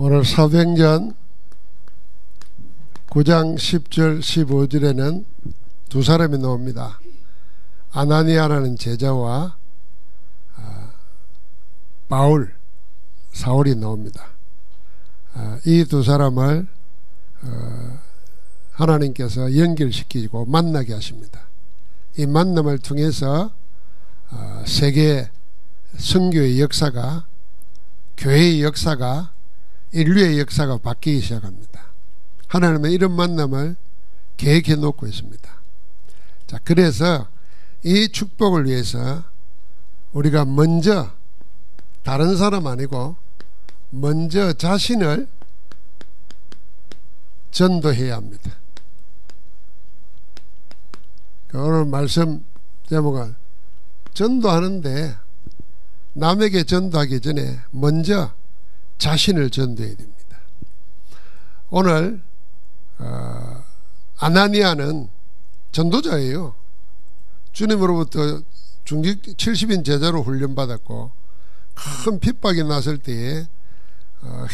오늘 사도행전 9장 10절 15절에는 두 사람이 나옵니다. 아나니아라는 제자와 바울, 사울이 나옵니다. 이 두 사람을 하나님께서 연결시키고 만나게 하십니다. 이 만남을 통해서 세계 선교의 역사가, 교회의 역사가, 인류의 역사가 바뀌기 시작합니다. 하나님은 이런 만남을 계획해 놓고 있습니다. 자, 그래서 이 축복을 위해서 우리가 먼저 다른 사람 아니고 먼저 자신을 전도해야 합니다. 오늘 말씀 제목은 전도하는데 남에게 전도하기 전에 먼저 자신을 전도해야 됩니다. 오늘 아나니아는 전도자예요. 주님으로부터 중직 70인 제자로 훈련받았고 큰 핍박이 났을 때에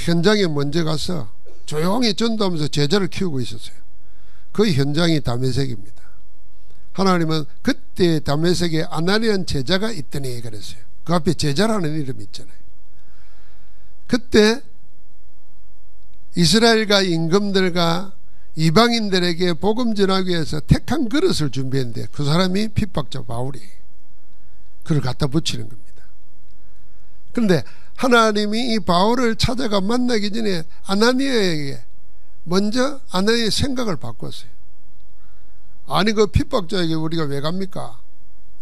현장에 먼저 가서 조용히 전도하면서 제자를 키우고 있었어요. 그 현장이 다메섹입니다. 하나님은 그때 다메섹에 아나니아는 제자가 있더니 그랬어요. 그 앞에 제자라는 이름이 있잖아요. 그때 이스라엘과 임금들과 이방인들에게 복음 전하기 위해서 택한 그릇을 준비했는데 그 사람이 핍박자 바울이 그를 갖다 붙이는 겁니다. 그런데 하나님이 이 바울을 찾아가 만나기 전에 아나니아에게 먼저 아나니아의 생각을 바꿨어요. 아니 그 핍박자에게 우리가 왜 갑니까?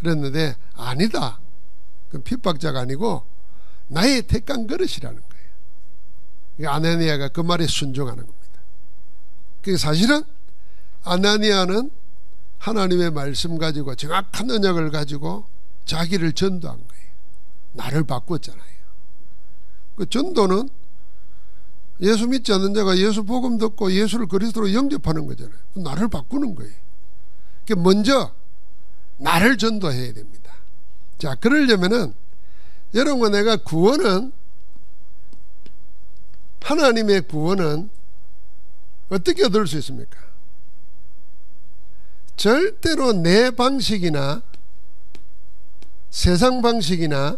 그랬는데 아니다. 그 핍박자가 아니고 나의 택한 그릇이라는 거예요. 아나니아가 그 말에 순종하는 겁니다. 사실은 아나니아는 하나님의 말씀 가지고 정확한 언약을 가지고 자기를 전도한 거예요. 나를 바꿨잖아요. 그 전도는 예수 믿지 않는 자가 예수 복음 듣고 예수를 그리스도로 영접하는 거잖아요. 나를 바꾸는 거예요. 먼저 나를 전도해야 됩니다. 자, 그러려면은 여러분, 내가 구원은, 하나님의 구원은 어떻게 얻을 수 있습니까? 절대로 내 방식이나 세상 방식이나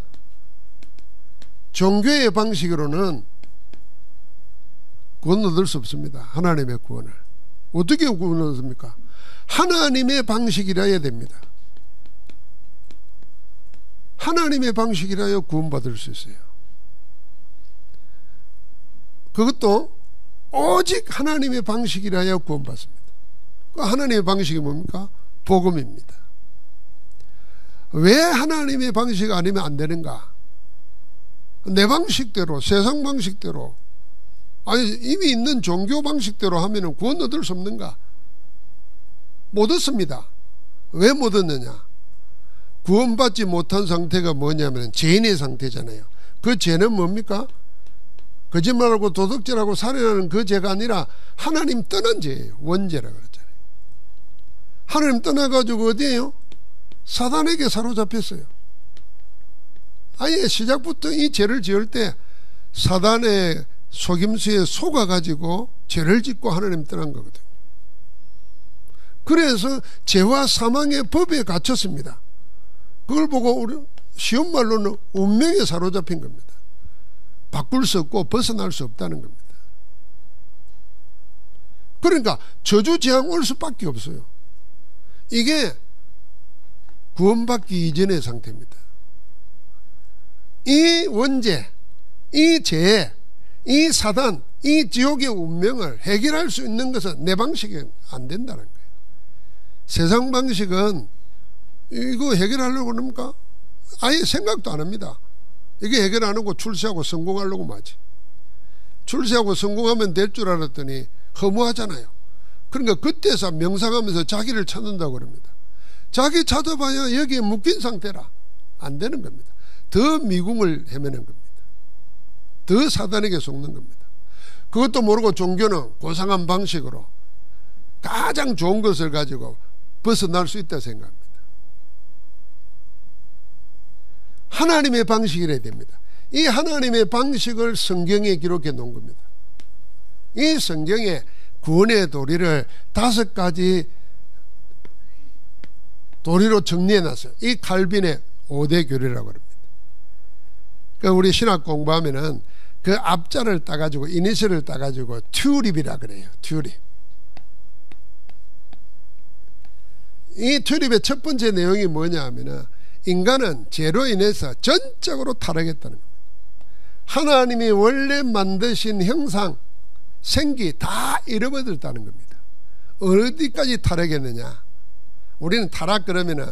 종교의 방식으로는 구원 얻을 수 없습니다. 하나님의 구원을. 어떻게 구원 얻습니까? 하나님의 방식이라 해야 됩니다. 하나님의 방식이라야 구원받을 수 있어요. 그것도 오직 하나님의 방식이라야 구원받습니다. 그 하나님의 방식이 뭡니까? 복음입니다. 왜 하나님의 방식 아니면 안 되는가? 내 방식대로, 세상 방식대로, 아니 이미 있는 종교 방식대로 하면 구원 얻을 수 없는가? 못 얻습니다. 왜 못 얻느냐? 구원받지 못한 상태가 뭐냐면 죄인의 상태잖아요. 그 죄는 뭡니까? 거짓말하고 도둑질하고 살인하는 그 죄가 아니라 하나님 떠난 죄예요. 원죄라고 그랬잖아요. 하나님 떠나가지고 어디에요? 사단에게 사로잡혔어요. 아예 시작부터 이 죄를 지을 때 사단의 속임수에 속아가지고 죄를 짓고 하나님 떠난 거거든요. 그래서 죄와 사망의 법에 갇혔습니다. 그걸 보고 우리 쉬운 말로는 운명에 사로잡힌 겁니다. 바꿀 수 없고 벗어날 수 없다는 겁니다. 그러니까 저주재앙 올 수밖에 없어요. 이게 구원받기 이전의 상태입니다. 이 원죄, 이 죄, 이 사단, 이 지옥의 운명을 해결할 수 있는 것은 내 방식이 안 된다는 거예요. 세상 방식은 이거 해결하려고 합니까? 아예 생각도 안 합니다. 이게 해결 안 하고 출세하고 성공하려고 마지. 출세하고 성공하면 될 줄 알았더니 허무하잖아요. 그러니까 그때서 명상하면서 자기를 찾는다고 그럽니다. 자기 찾아봐야 여기에 묶인 상태라 안 되는 겁니다. 더 미궁을 헤매는 겁니다. 더 사단에게 속는 겁니다. 그것도 모르고 종교는 고상한 방식으로 가장 좋은 것을 가지고 벗어날 수 있다 생각합니다. 하나님의 방식이라야 됩니다. 이 하나님의 방식을 성경에 기록해 놓은 겁니다. 이 성경에 구원의 도리를 5가지 도리로 정리해놨어요. 이 칼빈의 5대 교리라고 합니다. 그러니까 우리 신학 공부하면은 그 앞자를 따가지고 이니셜을 따가지고 튜립이라 그래요. 튜립. 이 튜립의 첫 번째 내용이 뭐냐 하면은 인간은 죄로 인해서 전적으로 타락했다는 겁니다. 하나님이 원래 만드신 형상, 생기 다 잃어버렸다는 겁니다. 어디까지 타락했느냐? 우리는 타락 그러면은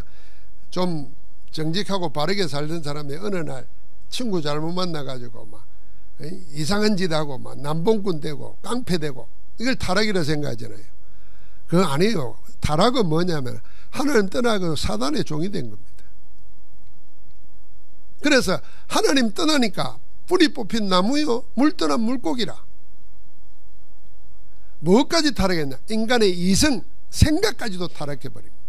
좀 정직하고 바르게 살던 사람이 어느 날 친구 잘못 만나가지고 막 이상한 짓 하고 막 남봉꾼 되고 깡패 되고 이걸 타락이라 생각하잖아요. 그거 아니에요. 타락은 뭐냐면 하나님 떠나고 사단의 종이 된 겁니다. 그래서 하나님 떠나니까 뿌리 뽑힌 나무요, 물 떠난 물고기라. 뭐까지 타락했냐? 인간의 이성, 생각까지도 타락해버린 거예요.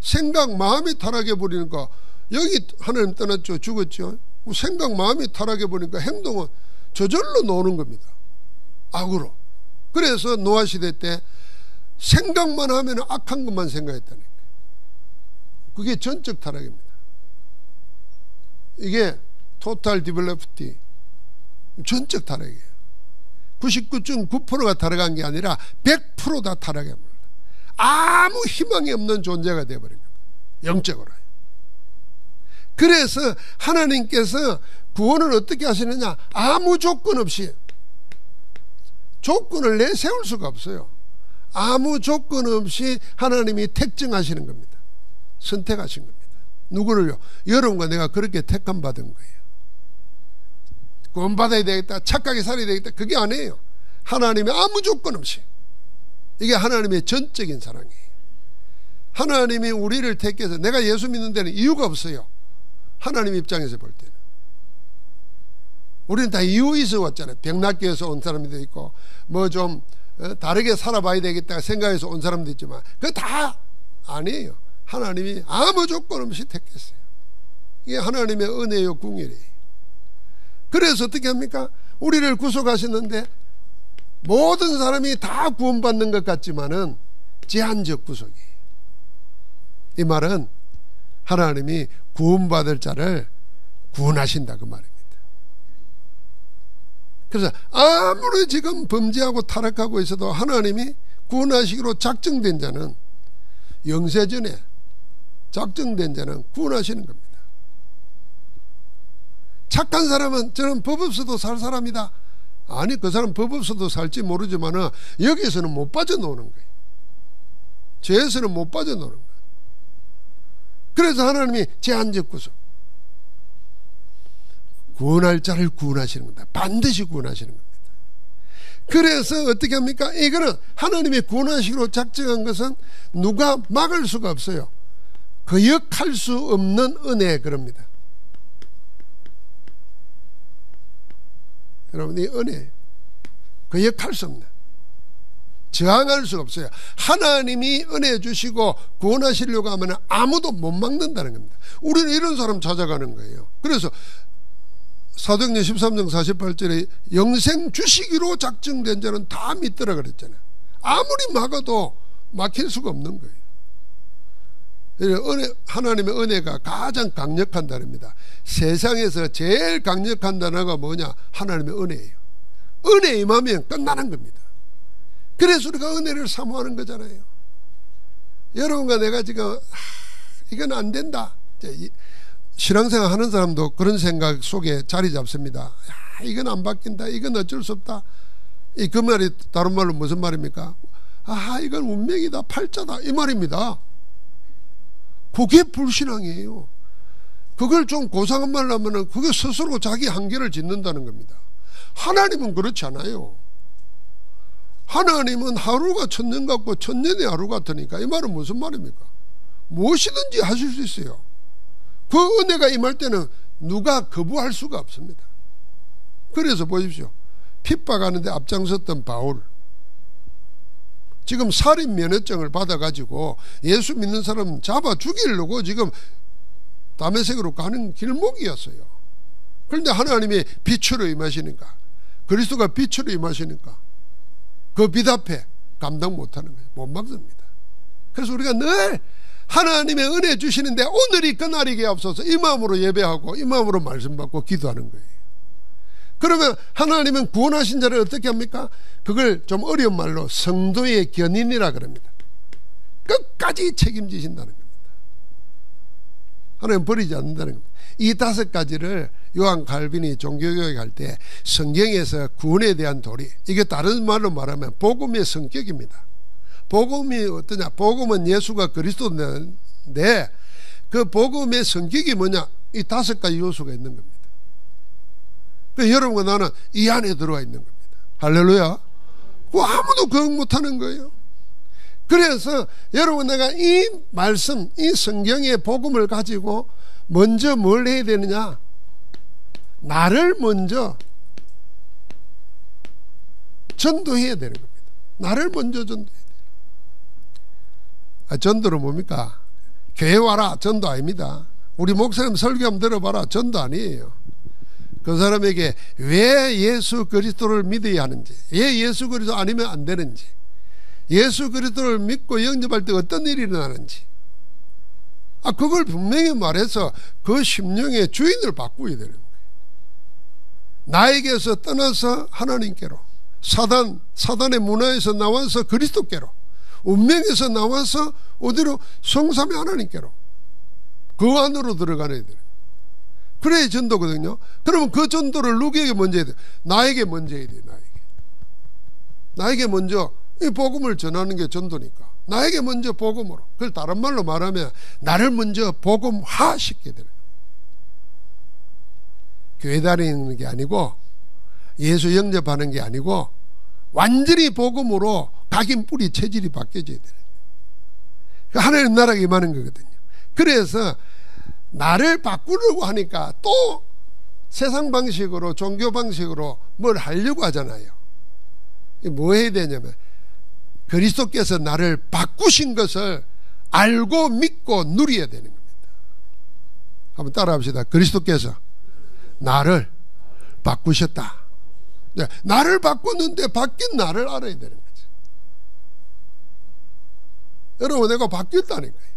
생각, 마음이 타락해버리니까 여기 하나님 떠났죠. 죽었죠. 생각, 마음이 타락해버리니까 행동은 저절로 노는 겁니다. 악으로. 그래서 노아 시대 때 생각만 하면 악한 것만 생각했다는 거예요. 그게 전적 타락입니다. 이게 토탈 디벨로프티 전적 타락이에요. 99.9%가 타락한 게 아니라 100% 다 타락해버립니다. 아무 희망이 없는 존재가 되어버린 겁니다. 영적으로. 그래서 하나님께서 구원을 어떻게 하시느냐? 아무 조건 없이, 조건을 내세울 수가 없어요. 아무 조건 없이 하나님이 택정하시는 겁니다. 선택하신 겁니다. 누구를요? 여러분과 내가 그렇게 택함 받은 거예요. 구원받아야 되겠다, 착하게 살아야 되겠다, 그게 아니에요. 하나님이 아무 조건 없이. 이게 하나님의 전적인 사랑이에요. 하나님이 우리를 택해서, 내가 예수 믿는 데는 이유가 없어요. 하나님 입장에서 볼 때는. 우리는 다 이유 있어 왔잖아요. 병낫기에서 온 사람도 있고 뭐 좀 다르게 살아봐야 되겠다 생각해서 온 사람도 있지만 그거 다 아니에요. 하나님이 아무 조건 없이 택했어요. 이게 하나님의 은혜요 궁일이에요. 그래서 어떻게 합니까? 우리를 구속하시는데 모든 사람이 다 구원받는 것 같지만은 제한적 구속이에요. 이 말은 하나님이 구원받을 자를 구원하신다 그 말입니다. 그래서 아무리 지금 범죄하고 타락하고 있어도 하나님이 구원하시기로 작정된 자는, 영세전에 작정된 자는 구원하시는 겁니다. 착한 사람은 저는 법 없어도 살 사람이다. 아니, 그 사람 법 없어도 살지 모르지만 여기에서는 못 빠져노는 거예요. 죄에서는 못 빠져노는 거예요. 그래서 하나님이 제한적 구속, 구원할 자를 구원하시는 겁니다. 반드시 구원하시는 겁니다. 그래서 어떻게 합니까? 이거는 하나님의 구원하시기로 작정한 것은 누가 막을 수가 없어요. 거역할 수 없는 은혜, 그럽니다. 여러분, 이 은혜 거역할 수 없는, 저항할 수가 없어요. 하나님이 은혜 주시고 구원하시려고 하면 아무도 못 막는다는 겁니다. 우리는 이런 사람 찾아가는 거예요. 그래서 사도행전 13장 48절에 영생 주시기로 작정된 자는 다 믿더라 그랬잖아요. 아무리 막아도 막힐 수가 없는 거예요. 하나님의 은혜가 가장 강력한 단어입니다. 세상에서 제일 강력한 단어가 뭐냐? 하나님의 은혜예요. 은혜 임하면 끝나는 겁니다. 그래서 우리가 은혜를 사모하는 거잖아요. 여러분과 내가 지금 이건 안 된다, 신앙생활 하는 사람도 그런 생각 속에 자리 잡습니다. 이건 안 바뀐다, 이건 어쩔 수 없다. 그 말이 다른 말로 무슨 말입니까? 이건 운명이다, 팔자다, 이 말입니다. 그게 불신앙이에요. 그걸 좀 고상한 말로 하면 그게 스스로 자기 한계를 짓는다는 겁니다. 하나님은 그렇지 않아요. 하나님은 하루가 천년 같고 천년이 하루 같으니까, 이 말은 무슨 말입니까? 무엇이든지 하실 수 있어요. 그 은혜가 임할 때는 누가 거부할 수가 없습니다. 그래서 보십시오. 핍박하는데 앞장섰던 바울, 지금 살인 면허증을 받아가지고 예수 믿는 사람 잡아 죽이려고 지금 다메섹으로 가는 길목이었어요. 그런데 하나님이 빛으로 임하시니까, 그리스도가 빛으로 임하시니까 그 빛 앞에 감당 못하는 거예요. 못 막습니다. 그래서 우리가 늘 하나님의 은혜 주시는데 오늘이 그날이게 앞서서 이 마음으로 예배하고 이 마음으로 말씀 받고 기도하는 거예요. 그러면 하나님은 구원하신 자를 어떻게 합니까? 그걸 좀 어려운 말로 성도의 견인이라 그럽니다. 끝까지 책임지신다는 겁니다. 하나님 버리지 않는다는 겁니다. 이 5가지를 요한 칼빈이 종교교육 할 때 성경에서 구원에 대한 도리, 이게 다른 말로 말하면 복음의 성격입니다. 복음이 어떠냐? 복음은 예수가 그리스도인데 그 복음의 성격이 뭐냐? 이 5가지 요소가 있는 겁니다. 그러니까 여러분과 나는 이 안에 들어와 있는 겁니다. 할렐루야. 아무도 거역 못하는 거예요. 그래서 여러분, 내가 이 말씀, 이 성경의 복음을 가지고 먼저 뭘 해야 되느냐? 나를 먼저 전도해야 되는 겁니다. 나를 먼저 전도해야 돼요. 전도는 뭡니까? 교회 와라, 전도 아닙니다. 우리 목사님 설교 한번 들어봐라, 전도 아니에요. 그 사람에게 왜 예수 그리스도를 믿어야 하는지, 왜 예수 그리스도 아니면 안 되는지, 예수 그리스도를 믿고 영접할 때 어떤 일이 일어나는지, 그걸 분명히 말해서 그 심령의 주인을 바꾸어야 되는 거예요. 나에게서 떠나서 하나님께로, 사단의 문화에서 나와서 그리스도께로, 운명에서 나와서 어디로? 성삼위 하나님께로, 그 안으로 들어가야 돼요. 그래야 전도거든요. 그러면 그 전도를 누구에게 먼저 해야 돼요? 나에게 먼저 해야 돼요. 나에게 먼저 이 복음을 전하는 게 전도니까 나에게 먼저 복음으로, 그걸 다른 말로 말하면 나를 먼저 복음화 시켜야 돼요. 교회 다니는 게 아니고 예수 영접하는 게 아니고 완전히 복음으로 각인 뿌리 체질이 바뀌어져야 돼요. 하나님 나라가 임하는 거거든요. 그래서 나를 바꾸려고 하니까 또 세상 방식으로, 종교 방식으로 뭘 하려고 하잖아요. 뭐 해야 되냐면 그리스도께서 나를 바꾸신 것을 알고 믿고 누려야 되는 겁니다. 한번 따라 합시다. 그리스도께서 나를 바꾸셨다. 네, 나를 바꿨는데 바뀐 나를 알아야 되는 거죠. 여러분, 내가 바뀌었다니까요.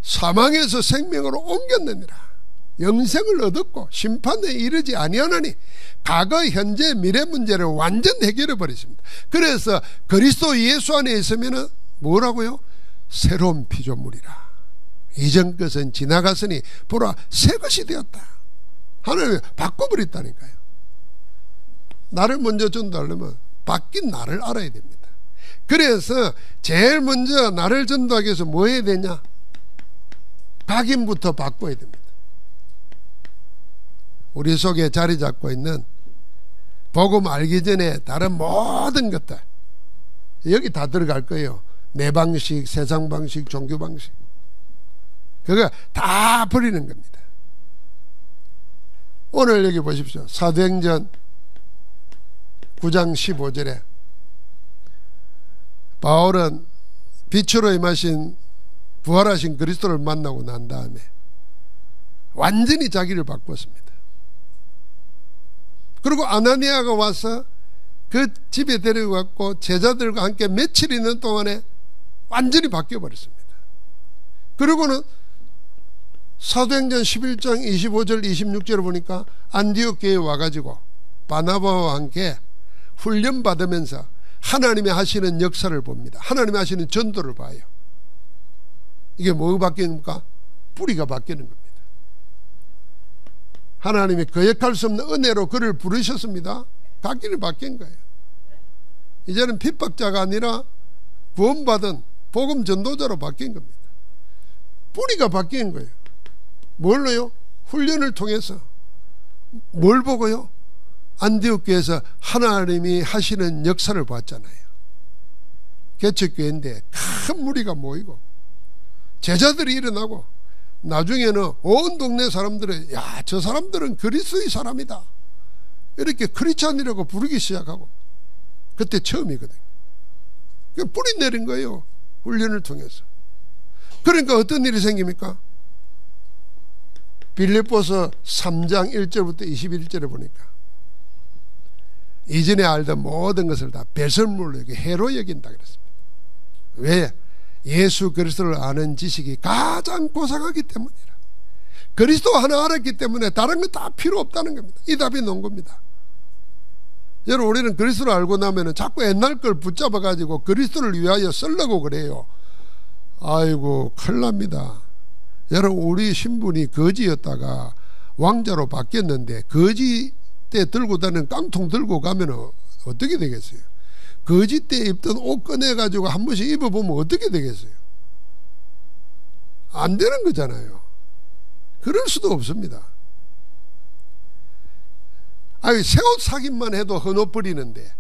사망에서 생명으로 옮겼느니라. 영생을 얻었고 심판에 이르지 아니하나니 과거, 현재, 미래 문제를 완전 해결해 버렸습니다. 그래서 그리스도 예수 안에 있으면 뭐라고요? 새로운 피조물이라. 이전 것은 지나갔으니 보라 새 것이 되었다. 하나님이 바꿔버렸다니까요. 나를 먼저 전도하려면 바뀐 나를 알아야 됩니다. 그래서 제일 먼저 나를 전도하기 위해서 뭐 해야 되냐? 각인부터 바꿔야 됩니다. 우리 속에 자리 잡고 있는 복음 알기 전에 다른 모든 것들 여기 다 들어갈 거예요. 내 방식, 세상 방식, 종교 방식, 그거 다 버리는 겁니다. 오늘 여기 보십시오. 사도행전 9장 15절에 바울은 빛으로 임하신 부활하신 그리스도를 만나고 난 다음에 완전히 자기를 바꿨습니다. 그리고 아나니아가 와서 그 집에 데려갔고 제자들과 함께 며칠 있는 동안에 완전히 바뀌어버렸습니다. 그리고는 사도행전 11장 25절 26절을 보니까 안디옥 교회에 와가지고 바나바와 함께 훈련받으면서 하나님이 하시는 역사를 봅니다. 하나님이 하시는 전도를 봐요. 이게 뭐가 바뀌는가? 뿌리가 바뀌는 겁니다. 하나님이 거역할 수 없는 은혜로 그를 부르셨습니다. 각기를 바뀐 거예요. 이제는 핍박자가 아니라 구원받은 복음 전도자로 바뀐 겁니다. 뿌리가 바뀐 거예요. 뭘로요? 훈련을 통해서. 뭘 보고요? 안디옥 교회에서 하나님이 하시는 역사를 봤잖아요. 개척교회인데 큰 무리가 모이고 제자들이 일어나고 나중에는 온 동네 사람들은 야, 저 사람들은 그리스도의 사람이다 이렇게 크리스찬이라고 부르기 시작하고 그때 처음이거든요. 뿌리 내린 거예요. 훈련을 통해서. 그러니까 어떤 일이 생깁니까? 빌립보서 3장 1절부터 21절에 보니까 이전에 알던 모든 것을 다 배설물로 여기 해로 여긴다 그랬습니다. 왜? 예수 그리스도를 아는 지식이 가장 고상하기 때문이라. 그리스도 하나 알았기 때문에 다른 거 다 필요 없다는 겁니다. 이 답이 나온 겁니다. 여러분, 우리는 그리스도를 알고 나면은 자꾸 옛날 걸 붙잡아 가지고 그리스도를 위하여 쓰려고 그래요. 아이고, 큰일 납니다. 여러분, 우리 신분이 거지였다가 왕자로 바뀌었는데 거지 때 들고 다니는 깡통 들고 가면 어떻게 되겠어요? 거지 때 입던 옷 꺼내가지고 한 번씩 입어보면 어떻게 되겠어요? 안 되는 거잖아요. 그럴 수도 없습니다. 아니, 새 옷 사기만 해도 헌옷버리는데.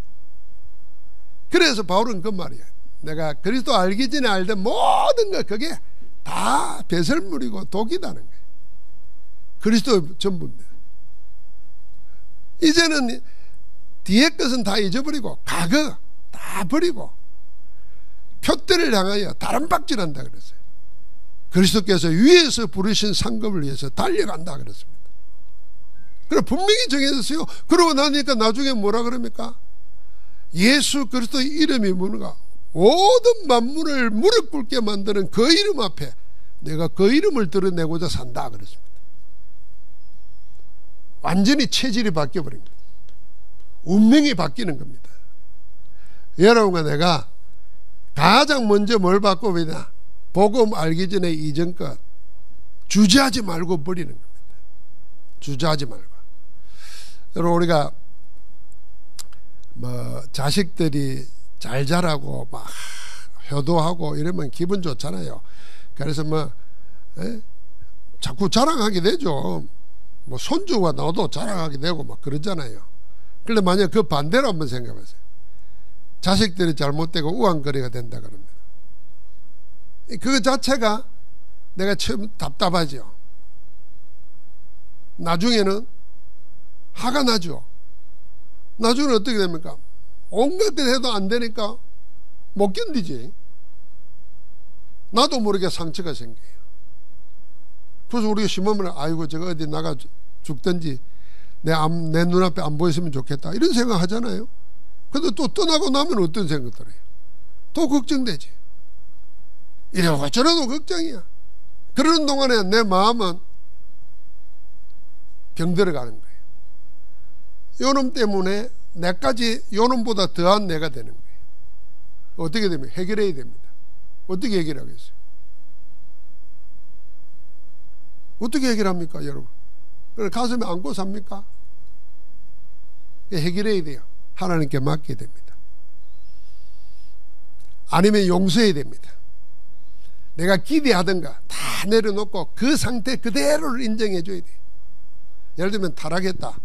그래서 바울은 그 말이야. 내가 그리스도 알기 전에 알던 모든 것, 그게 다 배설물이고 독이다는 거예요. 그리스도 전부입니다. 이제는 뒤에 것은 다 잊어버리고 과거 다 버리고 표대를 향하여 다른 박질한다 그랬어요. 그리스도께서 위에서 부르신 상급을 위해서 달려간다 그랬습니다. 그래 분명히 정해졌어요. 그러고 나니까 나중에 뭐라 그럽니까? 예수 그리스도의 이름이 뭔가 모든 만물을 무릎 꿇게 만드는 그 이름 앞에 내가 그 이름을 드러내고자 산다 그랬습니다. 완전히 체질이 바뀌어버린 겁니다. 운명이 바뀌는 겁니다. 여러분과 내가 가장 먼저 뭘 바꿔버리냐? 복음 알기 전에 이전 것 주저하지 말고 버리는 겁니다. 주저하지 말고. 여러분, 우리가 뭐 자식들이 잘 자라고 막 효도하고 이러면 기분 좋잖아요. 그래서 뭐 자꾸 자랑하게 되죠. 뭐 손주가 나도 자랑하게 되고 막 그러잖아요. 그런데 만약 그 반대로 한번 생각해보세요. 자식들이 잘못되고 우왕거리가 된다 그러면 그거 자체가 내가 처음 답답하죠. 나중에는 화가 나죠. 나중에는 어떻게 됩니까? 온갖 것 해도 안 되니까 못 견디지. 나도 모르게 상처가 생겨요. 그래서 우리가 심하면 아이고 저거 어디 나가 죽든지 내 눈앞에 안 보였으면 좋겠다 이런 생각 하잖아요. 근데 또 떠나고 나면 어떤 생각들 해요? 또 걱정되지. 이래고 저래도 걱정이야. 그러는 동안에 내 마음은 병들어가는 거예요. 요놈 때문에 내까지 요놈보다 더한 내가 되는 거예요. 어떻게 되면 해결해야 됩니다. 어떻게 해결하겠어요? 어떻게 해결합니까 여러분? 가슴에 안고 삽니까? 해결해야 돼요. 하나님께 맡겨야 됩니다. 아니면 용서해야 됩니다. 내가 기대하던가 다 내려놓고 그 상태 그대로를 인정해 줘야 돼요. 예를 들면 타락했다.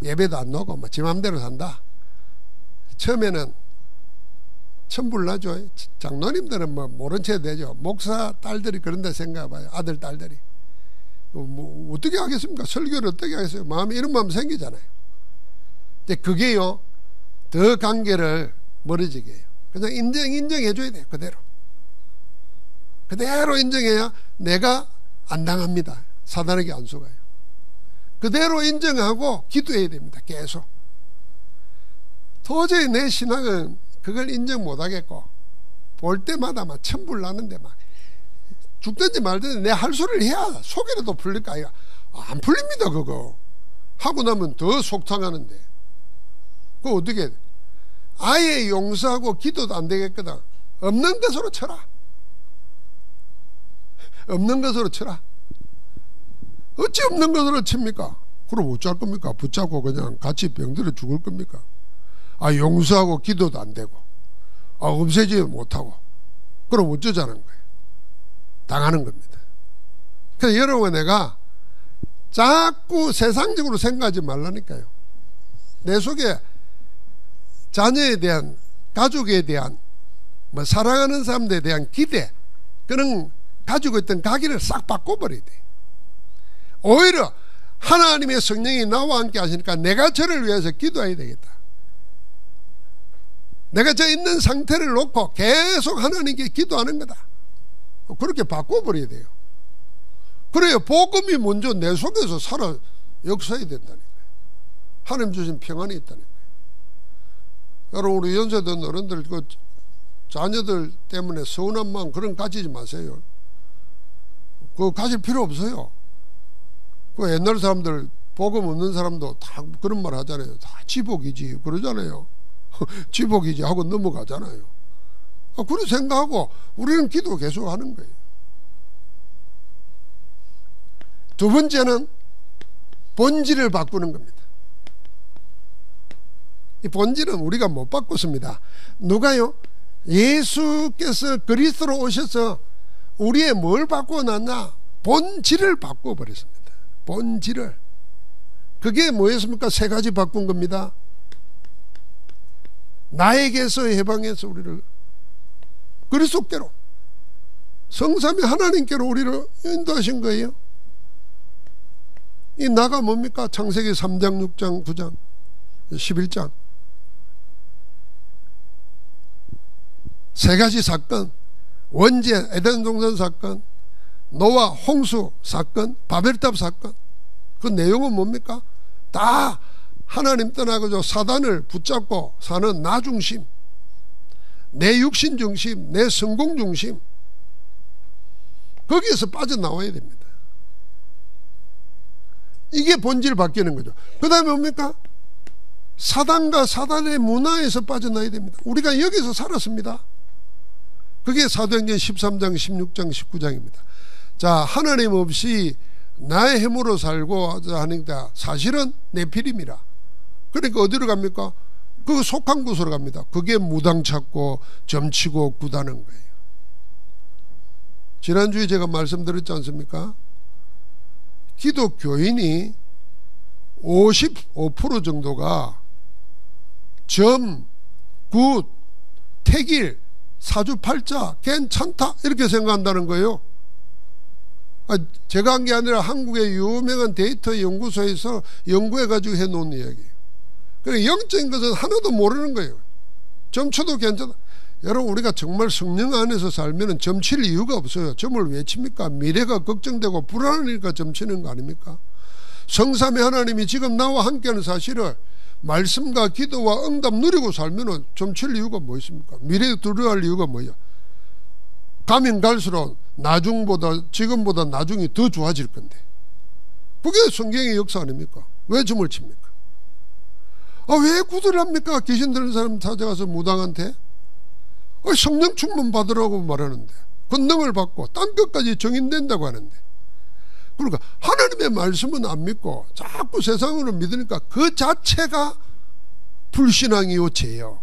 예배도 안 나오고 뭐 지 맘대로 산다. 처음에는 천불나죠. 장로님들은 뭐 모른 채 되죠. 목사 딸들이 그런다 생각해봐요. 아들 딸들이 뭐 어떻게 하겠습니까? 설교를 어떻게 하겠어요? 마음에 이런 마음 생기잖아요. 근데 그게요 더 관계를 멀어지게 해요. 그냥 인정해 줘야 돼요. 그대로 인정해야 내가 안 당합니다. 사단에게 안 속아요. 그대로 인정하고 기도해야 됩니다. 계속. 도저히 내 신앙은 그걸 인정 못하겠고 볼 때마다 막 천불 나는데 막 죽든지 말든지 내 할 소리를 해야 속이라도 풀릴까? 안 풀립니다. 그거 하고 나면 더 속상하는데 그거 어떻게 해? 아예 용서하고 기도도 안 되겠거든. 없는 것으로 쳐라. 없는 것으로 쳐라. 어찌 없는 것으로 칩니까? 그럼 어쩔 겁니까? 붙잡고 그냥 같이 병들어 죽을 겁니까? 용서하고 기도도 안 되고 없애지 못하고 그럼 어쩌자는 거예요? 당하는 겁니다. 그래서 여러분 내가 자꾸 세상적으로 생각하지 말라니까요. 내 속에 자녀에 대한 가족에 대한 뭐 사랑하는 사람들에 대한 기대 그런 가지고 있던 가기를 싹 바꿔버려야 돼. 오히려 하나님의 성령이 나와 함께 하시니까 내가 저를 위해서 기도해야 되겠다. 내가 저 있는 상태를 놓고 계속 하나님께 기도하는 거다. 그렇게 바꿔버려야 돼요. 그래야 복음이 먼저 내 속에서 살아 역사해야 된다는 거예요. 하나님 주신 평안이 있다는 거예요. 여러분 우리 연세든 어른들 그 자녀들 때문에 서운한 마음 그런 거 가지지 마세요. 그거 가질 필요 없어요. 그 옛날 사람들 복음 없는 사람도 다 그런 말 하잖아요. 다 지복이지 그러잖아요. 지복이지 하고 넘어가잖아요. 그렇게 생각하고 우리는 기도 계속 하는 거예요. 두 번째는 본질을 바꾸는 겁니다. 이 본질은 우리가 못 바꿨습니다. 누가요? 예수께서 그리스도로 오셔서 우리의 뭘 바꿔놨나? 본질을 바꿔버렸습니다. 본질을. 그게 뭐였습니까? 세 가지 바꾼 겁니다. 나에게서 해방해서 우리를 그리스도께로, 성삼위 하나님께로 우리를 인도하신 거예요. 이 나가 뭡니까? 창세기 3장 6장 9장 11장 세 가지 사건, 원죄 에덴 동산 사건, 노아 홍수 사건, 바벨탑 사건. 그 내용은 뭡니까? 다 하나님 떠나고 사단을 붙잡고 사는 나 중심, 내 육신 중심, 내 성공 중심, 거기에서 빠져나와야 됩니다. 이게 본질 바뀌는 거죠. 그 다음에 뭡니까? 사단과 사단의 문화에서 빠져나와야 됩니다. 우리가 여기서 살았습니다. 그게 사도행전 13장 16장 19장입니다 자, 하나님 없이 나의 힘으로 살고 하니까 사실은 네피림이라. 그러니까 어디로 갑니까? 그 속한 곳으로 갑니다. 그게 무당 찾고 점치고 구다는 거예요. 지난주에 제가 말씀드렸지 않습니까? 기독교인이 55% 정도가 점, 굿, 택일, 사주팔자 괜찮다 이렇게 생각한다는 거예요. 제가 한 게 아니라 한국의 유명한 데이터 연구소에서 연구해가지고 해놓은 이야기예요. 그러니까 영적인 것은 하나도 모르는 거예요. 점쳐도 괜찮아. 여러분 우리가 정말 성령 안에서 살면 점칠 이유가 없어요. 점을 왜 칩니까? 미래가 걱정되고 불안하니까 점치는 거 아닙니까? 성삼위 하나님이 지금 나와 함께하는 사실을 말씀과 기도와 응답 누리고 살면 점칠 이유가 뭐 있습니까? 미래에 두려워할 이유가 뭐야? 가면 갈수록 나중보다 지금보다 나중이 더 좋아질 건데, 그게 성경의 역사 아닙니까? 왜 점을 칩니까? 왜 구두를 합니까? 귀신 들은 사람 찾아가서 무당한테 성령 충만 받으라고 말하는데, 권능을 받고 딴 것까지 정인된다고 하는데, 그러니까 하나님의 말씀은 안 믿고 자꾸 세상으로 믿으니까 그 자체가 불신앙이요 죄요,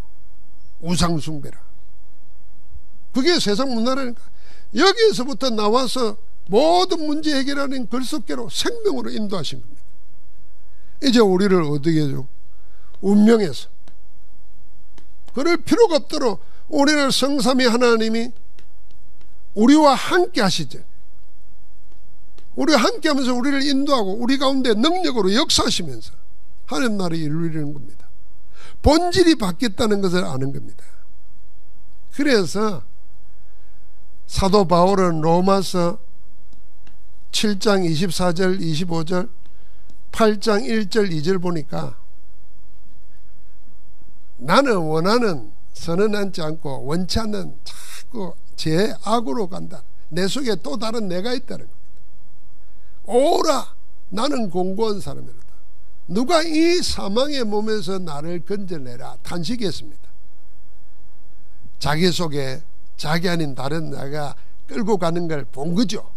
우상숭배라. 그게 세상 문화라니까. 여기에서부터 나와서 모든 문제 해결하는 글속계로 생명으로 인도하신 겁니다. 이제 우리를 어떻게 해줘? 운명에서 그럴 필요가 없도록 우리를 성삼위 하나님이 우리와 함께 하시죠. 우리와 함께 하면서 우리를 인도하고 우리 가운데 능력으로 역사하시면서 하나님 나라를 이루려는 겁니다. 본질이 바뀌었다는 것을 아는 겁니다. 그래서 사도 바울은 로마서 7장 24절 25절 8장 1절 2절 보니까 나는 원하는 선은 않지 않고 원치 않는 자꾸 제 악으로 간다. 내 속에 또 다른 내가 있다는 겁니다. 오라 나는 공고한 사람이다. 누가 이 사망의 몸에서 나를 건져내라 탄식했습니다. 자기 속에 자기 아닌 다른 나가 끌고 가는 걸 본 거죠.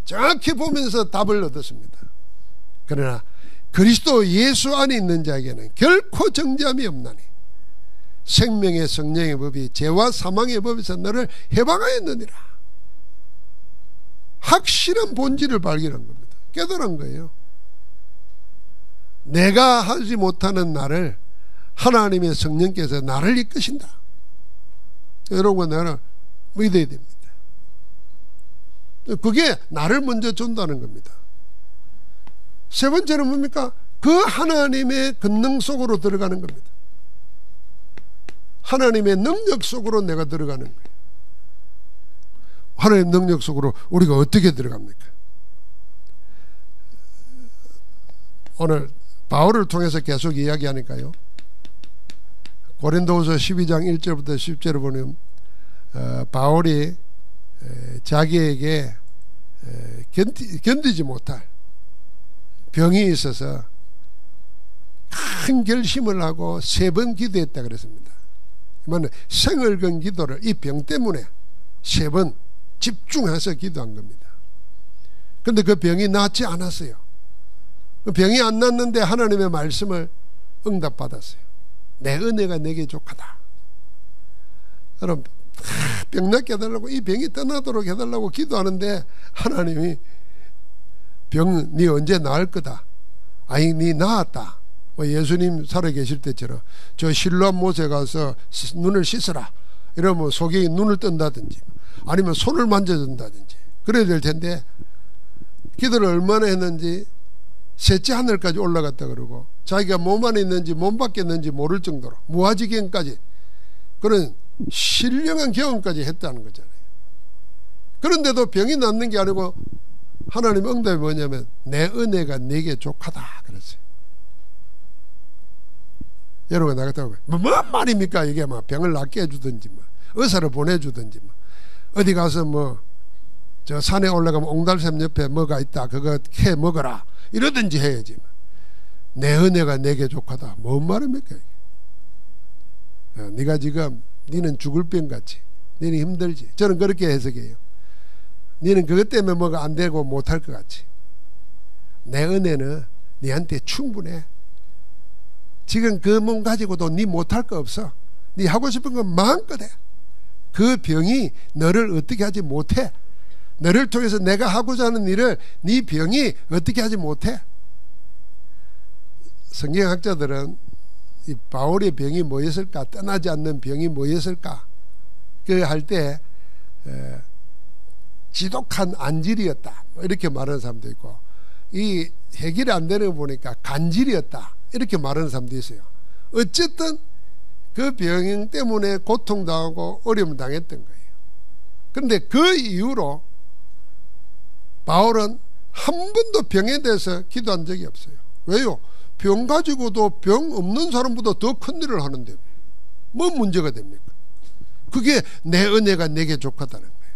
정확히 보면서 답을 얻었습니다. 그러나 그리스도 예수 안에 있는 자에게는 결코 정죄함이 없나니 생명의 성령의 법이 죄와 사망의 법에서 너를 해방하였느니라. 확실한 본질을 발견한 겁니다. 깨달은 거예요. 내가 하지 못하는 나를 하나님의 성령께서 나를 이끄신다. 여러분 나를 믿어야 됩니다. 그게 나를 먼저 준다는 겁니다. 세 번째는 뭡니까? 그 하나님의 권능 속으로 들어가는 겁니다. 하나님의 능력 속으로 내가 들어가는 거예요. 하나님의 능력 속으로 우리가 어떻게 들어갑니까? 오늘 바울을 통해서 계속 이야기하니까요. 고린도후서 12장 1절부터 10절을 보면 바울이 자기에게 견디지 못할 병이 있어서 큰 결심을 하고 3번 기도했다 그랬습니다. 생을 건 기도를 이 병 때문에 3번 집중해서 기도한 겁니다. 그런데 그 병이 낫지 않았어요. 그 병이 안 낫는데 하나님의 말씀을 응답받았어요. 내 은혜가 내게 족하다. 여러분, 병 낫게 해달라고, 이 병이 떠나도록 해달라고 기도하는데 하나님이 병 네 언제 나을 거다. 아니 네 나았다. 예수님 살아계실 때처럼 저 실로암 못에 가서 눈을 씻어라 이러면 속에 눈을 뜬다든지 아니면 손을 만져준다든지 그래야 될 텐데, 기도를 얼마나 했는지 셋째 하늘까지 올라갔다 그러고 자기가 몸 안에 있는지 몸 밖에 있는지 모를 정도로 무아지경까지 그런 신령한 경험까지 했다는 거잖아요. 그런데도 병이 낫는 게 아니고 하나님 응답이 뭐냐면 내 은혜가 네게 족하다 그랬어요. 여러분 나갔다고 뭐 말입니까? 이게 막 병을 낫게 해주든지 뭐 의사를 보내주든지 뭐 어디 가서 뭐 저 산에 올라가면 옹달샘 옆에 뭐가 있다 그거 캐 먹어라 이러든지 해야지. 내 은혜가 내게 족하다 뭔 말입니까? 네가 지금 니는 죽을 병같이 니는 힘들지. 저는 그렇게 해석해요. 니는 그것 때문에 뭐가 안 되고 못할 것 같이 내 은혜는 니한테 충분해. 지금 그 몸 가지고도 니 못할 거 없어. 니 하고 싶은 건 마음껏 해. 그 병이 너를 어떻게 하지 못해. 너를 통해서 내가 하고자 하는 일을 네 병이 어떻게 하지 못해. 성경학자들은 이 바울의 병이 뭐였을까, 떠나지 않는 병이 뭐였을까, 그 할 때 지독한 안질이었다 이렇게 말하는 사람도 있고, 이 해결이 안 되는 거 보니까 간질이었다 이렇게 말하는 사람도 있어요. 어쨌든 그 병 때문에 고통당하고 어려움 당했던 거예요. 그런데 그 이후로 바울은 한 번도 병에 대해서 기도한 적이 없어요. 왜요? 병 가지고도 병 없는 사람보다 더 큰 일을 하는데 뭐 문제가 됩니까? 그게 내 은혜가 내게 족하다는 거예요.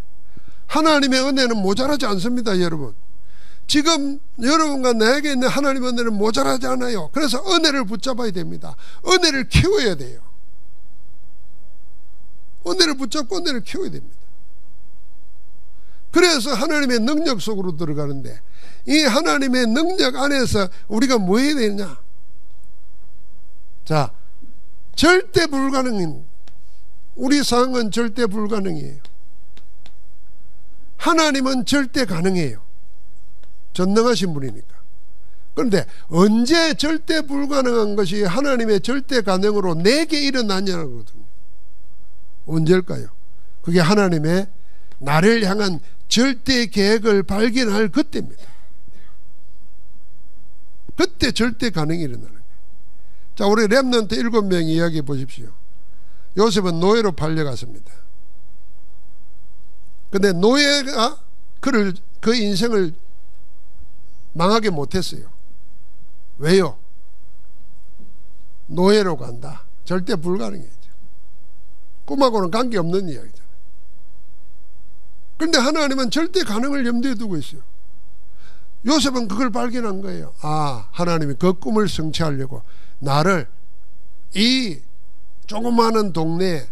하나님의 은혜는 모자라지 않습니다, 여러분. 지금 여러분과 나에게 있는 하나님의 은혜는 모자라지 않아요. 그래서 은혜를 붙잡아야 됩니다. 은혜를 키워야 돼요. 은혜를 붙잡고 은혜를 키워야 됩니다. 그래서 하나님의 능력 속으로 들어가는데, 이 하나님의 능력 안에서 우리가 뭐 해야 되냐? 자, 절대 불가능인, 우리 상황은 절대 불가능이에요. 하나님은 절대 가능해요. 전능하신 분이니까. 그런데 언제 절대 불가능한 것이 하나님의 절대 가능으로 내게 일어나냐거든요. 언제일까요? 그게 하나님의 나를 향한 절대 계획을 발견할 그때입니다. 그때 절대 가능이 일어나는 거예요. 자, 우리 렘넌트 7명 이야기 보십시오. 요셉은 노예로 팔려갔습니다. 근데 노예가 그 인생을 망하게 못했어요. 왜요? 노예로 간다. 절대 불가능했죠. 꿈하고는 관계없는 이야기잖아요. 그런데 하나님은 절대 가능을 염두에 두고 있어요. 요셉은 그걸 발견한 거예요. 아, 하나님이 그 꿈을 성취하려고 나를 이 조그마한 동네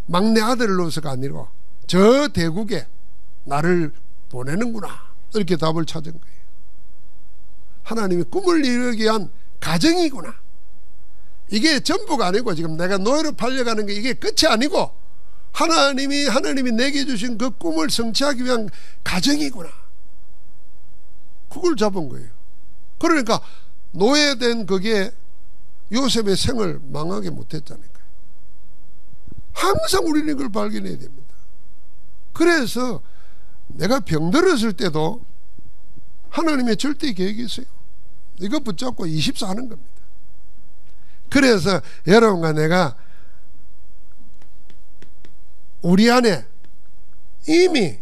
막내 아들로서가 아니고 저 대국에 나를 보내는구나, 이렇게 답을 찾은 거예요. 하나님이 꿈을 이루기 위한 가정이구나. 이게 전부가 아니고, 지금 내가 노예로 팔려가는 게 이게 끝이 아니고, 하나님이 내게 주신 그 꿈을 성취하기 위한 가정이구나. 그걸 잡은 거예요. 그러니까 노예된 그게 요셉의 생을 망하게 못했잖아요. 항상 우리는 이걸 발견해야 됩니다. 그래서 내가 병들었을 때도 하나님의 절대 계획이 있어요. 이거 붙잡고 24 하는 겁니다. 그래서 여러분과 내가 우리 안에 이미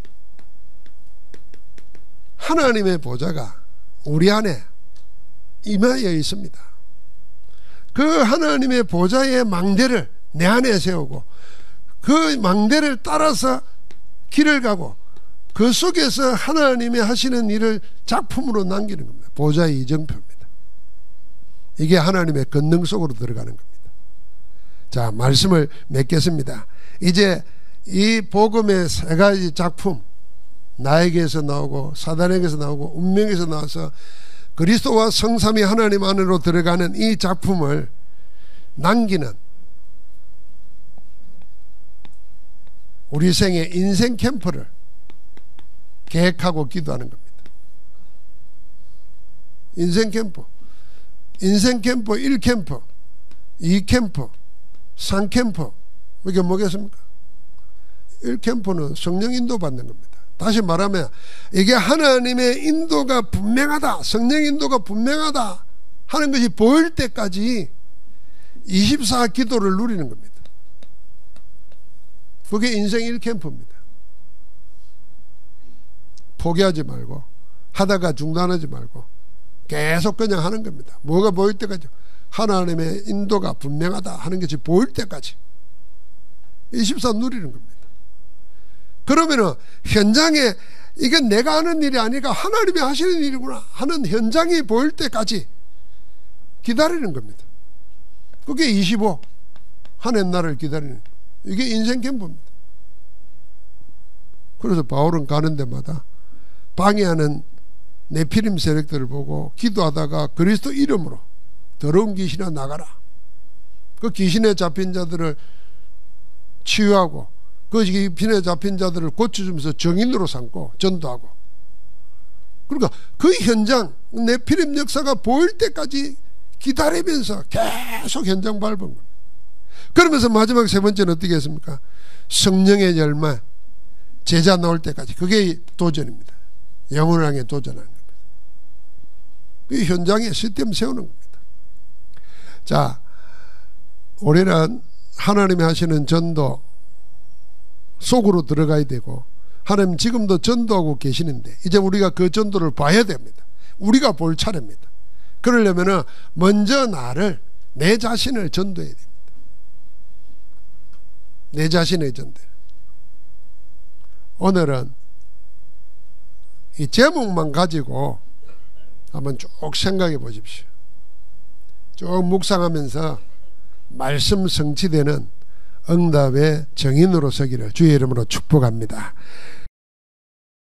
하나님의 보좌가 우리 안에 임하여 있습니다. 그 하나님의 보좌의 망대를 내 안에 세우고 그 망대를 따라서 길을 가고 그 속에서 하나님이 하시는 일을 작품으로 남기는 겁니다. 보좌의 이정표입니다. 이게 하나님의 권능 속으로 들어가는 겁니다. 자, 말씀을 맺겠습니다. 이제 이 복음의 세 가지 작품, 나에게서 나오고 사단에게서 나오고 운명에서 나와서 그리스도와 성삼위 하나님 안으로 들어가는 이 작품을 남기는 우리 생의 인생 캠프를 계획하고 기도하는 겁니다. 인생 캠프 1캠프 2캠프 3캠프 이게 뭐겠습니까? 1캠프는 성령 인도 받는 겁니다. 다시 말하면 이게 하나님의 인도가 분명하다, 성령 인도가 분명하다 하는 것이 보일 때까지 24 기도를 누리는 겁니다. 그게 인생 1캠프입니다. 포기하지 말고 하다가 중단하지 말고 계속 그냥 하는 겁니다. 뭐가 보일 때까지, 하나님의 인도가 분명하다 하는 것이 보일 때까지 24 누리는 겁니다. 그러면은 현장에 이건 내가 하는 일이 아니라 하나님이 하시는 일이구나 하는 현장이 보일 때까지 기다리는 겁니다. 그게 25 한 날을 기다리는, 이게 인생 캠프입니다. 그래서 바울은 가는 데마다 방해하는 네피림 세력들을 보고 기도하다가 그리스도 이름으로 더러운 귀신아 나가라, 그 귀신에 잡힌 자들을 치유하고 그 귀신에 잡힌 자들을 고쳐주면서 정인으로 삼고 전도하고, 그러니까 그 현장 네피림 역사가 보일 때까지 기다리면서 계속 현장 밟은 겁니다. 그러면서 마지막 세 번째는 어떻게 했습니까? 성령의 열매, 제자 나올 때까지. 그게 도전입니다. 영혼을 향해 도전하는 겁니다. 그 현장에 시스템 세우는 겁니다. 자, 우리는 하나님이 하시는 전도 속으로 들어가야 되고, 하나님 지금도 전도하고 계시는데 이제 우리가 그 전도를 봐야 됩니다. 우리가 볼 차례입니다. 그러려면 먼저 내 자신을 전도해야 됩니다. 내 자신의 전도. 오늘은 이 제목만 가지고 한번 쭉 생각해 보십시오. 쭉 묵상하면서 말씀 성취되는 응답의 정인으로 서기를 주의 이름으로 축복합니다.